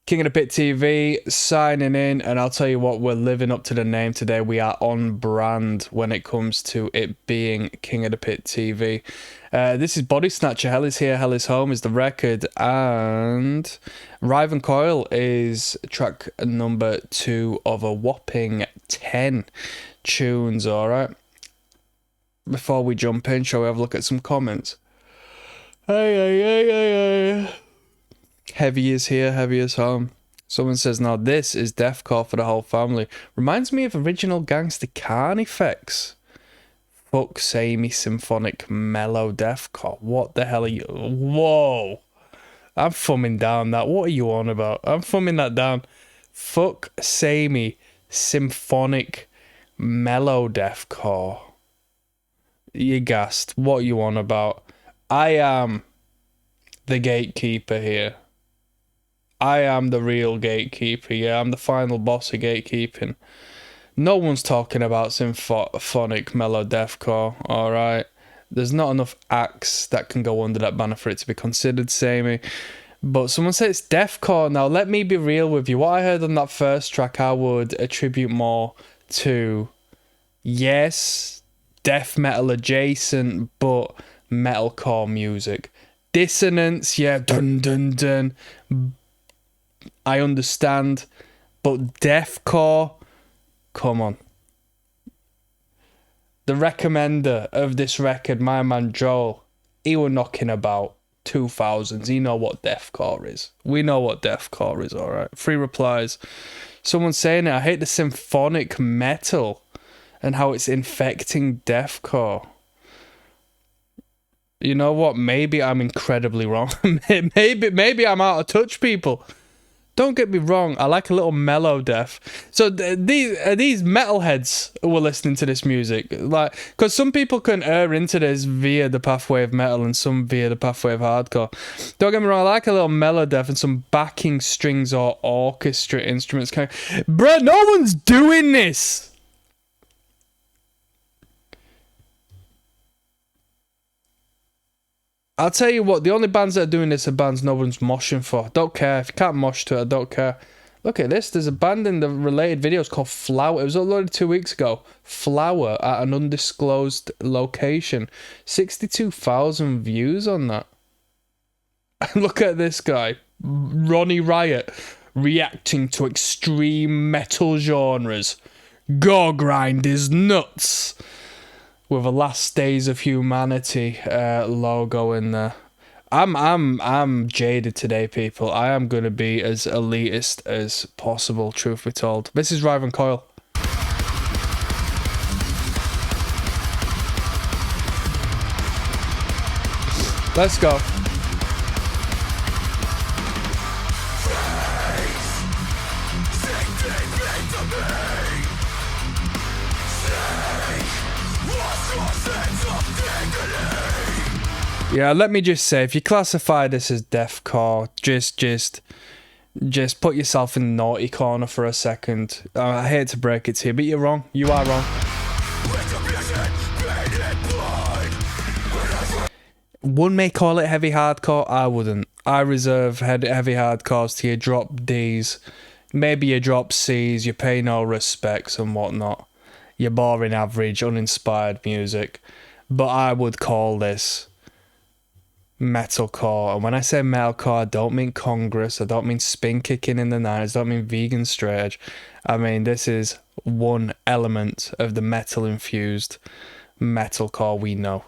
King of the Pit TV signing in, and I'll tell you what, we're living up to the name today. We are on brand when it comes to it being King of the Pit TV. This is Bodysnatcher. Hell is Here, Hell is Home is the record, and Writhe and Coil is track number 2 of a whopping 10 tunes, alright? Before we jump in, shall we have a look at some comments? Hey. Heavy is here, heavy is home. Someone says, now this is deathcore for the whole family. Reminds me of original Gangster Khan effects. Fuck samey symphonic mellow deathcore. What the hell are you? Whoa. I'm thumbing down that. What are you on about? I'm thumbing that down. Fuck samey symphonic mellow deathcore. You gassed. What are you on about? I am the gatekeeper here. I am the real gatekeeper, yeah. I'm the final boss of gatekeeping. No one's talking about symphonic mellow deathcore, alright? There's not enough acts that can go under that banner for it to be considered samey. But someone said it's deathcore. Now, let me be real with you. What I heard on that first track, I would attribute more to, yes, death metal adjacent, but metalcore music. Dissonance, yeah, dun dun dun. I understand, but deathcore, come on. The recommender of this record, my man Joel, he were knocking about 2000s. He know what deathcore is. We know what deathcore is, alright? 3 replies. Someone saying it, I hate the symphonic metal and how it's infecting deathcore. You know what? Maybe I'm incredibly wrong. maybe I'm out of touch, people. Don't get me wrong, I like a little mellow death. So these metalheads who are listening to this music, like, because some people can err into this via the pathway of metal and some via the pathway of hardcore. Don't get me wrong, I like a little mellow death and some backing strings or orchestra instruments. Bruh, no one's doing this! I'll tell you what, the only bands that are doing this are bands no one's moshing for. Don't care. If you can't mosh to it, I don't care. Look at this. There's a band in the related videos called Flower. It was uploaded 2 weeks ago. Flower at an undisclosed location. 62,000 views on that. Look at this guy. Ronnie Riot. Reacting to extreme metal genres. Gore grind is nuts. With a Last Days of Humanity logo in there. I'm jaded today, people. I am gonna be as elitist as possible, truth be told. This is Writhe and Coil. Let's go. Yeah, let me just say, if you classify this as deathcore, just put yourself in the naughty corner for a second. I hate to break it to you, but you're wrong. You are wrong. One may call it heavy hardcore. I wouldn't. I reserve heavy hardcores to your drop Ds. Maybe your drop Cs, you pay no respects and whatnot. Your boring, average, uninspired music. But I would call this metalcore. And when I say metalcore, I don't mean Congress, I don't mean spin kicking in the 90s, I don't mean vegan straight edge. I mean, this is one element of the metal infused metalcore we know.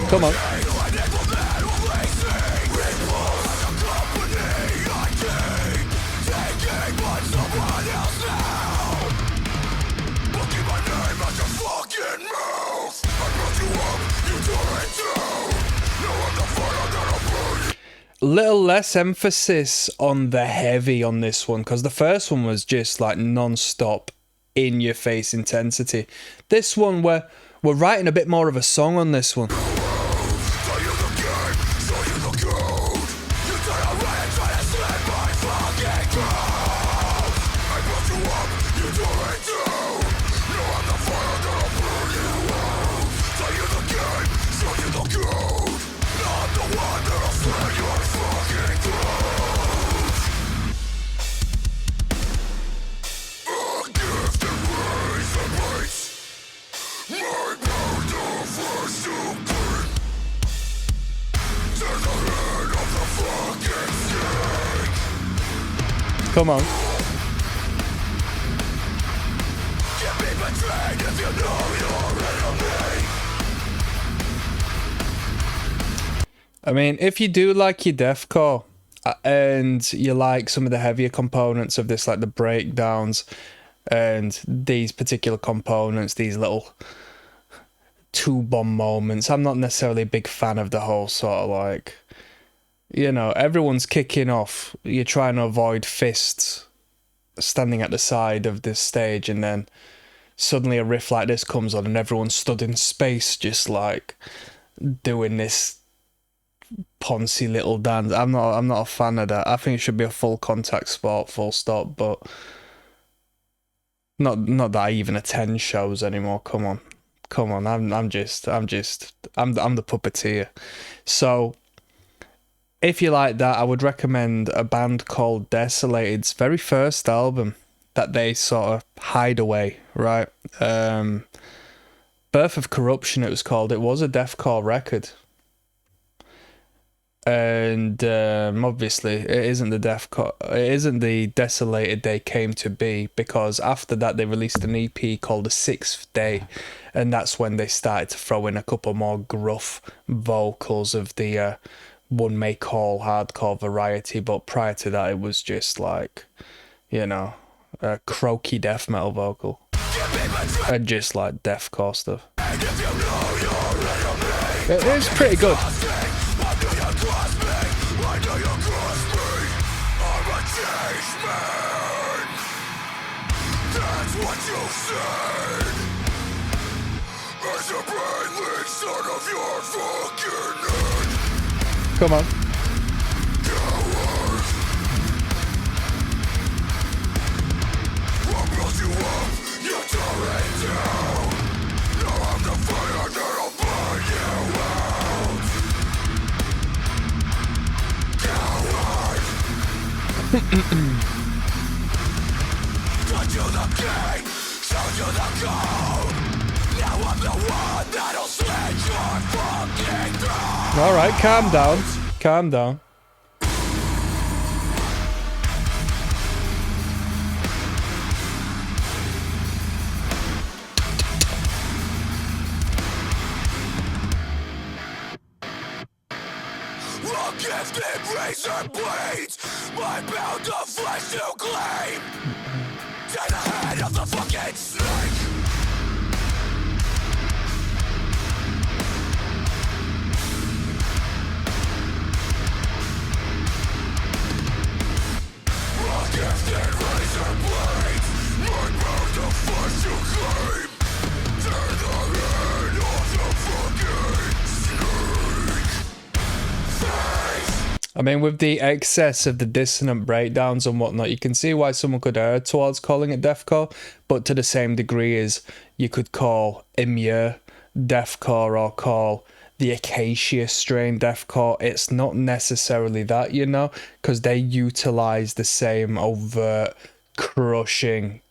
Come on. Little less emphasis on the heavy on this one, because the first one was just like non-stop in your face intensity. This one we're writing a bit more of a song on this one. Come on. I mean, if you do like your deathcore and you like some of the heavier components of this, like the breakdowns and these particular components, these little two bomb moments, I'm not necessarily a big fan of the whole sort of like, you know, everyone's kicking off, you're trying to avoid fists standing at the side of this stage, and then suddenly a riff like this comes on and everyone's stood in space just like doing this poncy little dance. I'm not a fan of that. I think it should be a full contact sport, full stop, but not that I even attend shows anymore. Come on. I'm the puppeteer. So if you like that, I would recommend a band called Desolated's very first album that they sort of hide away, right? Birth of Corruption it was called. It was a deathcore record. And obviously it isn't the Desolated they came to be, because after that they released an EP called The Sixth Day, and that's when they started to throw in a couple more gruff vocals of the one may call hardcore variety, but prior to that it was just like, you know, a croaky death metal vocal and just like deathcore stuff. It is pretty good. Come on. All right, calm down. Calm down. Gifted razor blades, my pound of flesh to claim. To the head of the fucking snake. Gifted razor blades, my pound of flesh to claim. To the head of the fucking snake. I mean, with the excess of the dissonant breakdowns and whatnot, you can see why someone could err towards calling it deathcore, but to the same degree as you could call Imure deathcore or call the Acacia strain deathcore. It's not necessarily that, you know, because they utilize the same overt, crushing,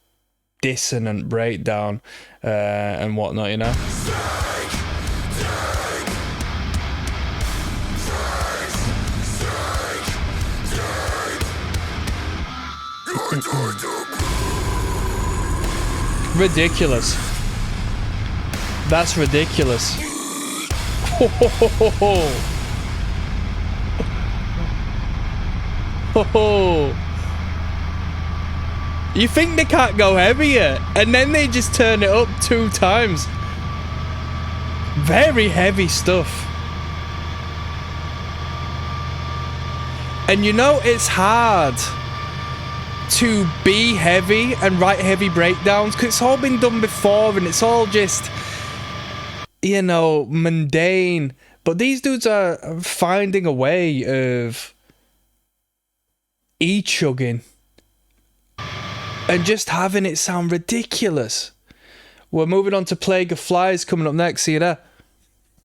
dissonant breakdown and whatnot, you know. Ridiculous. That's ridiculous. Ho, ho, ho, ho, ho. Ho, ho. You think they can't go heavier, and then they just turn it up 2 times. Very heavy stuff. And you know, it's hard to be heavy and write heavy breakdowns because it's all been done before and it's all just, you know, mundane. But these dudes are finding a way of e-chugging and just having it sound ridiculous. We're moving on to Plague of Flies coming up next. See you there.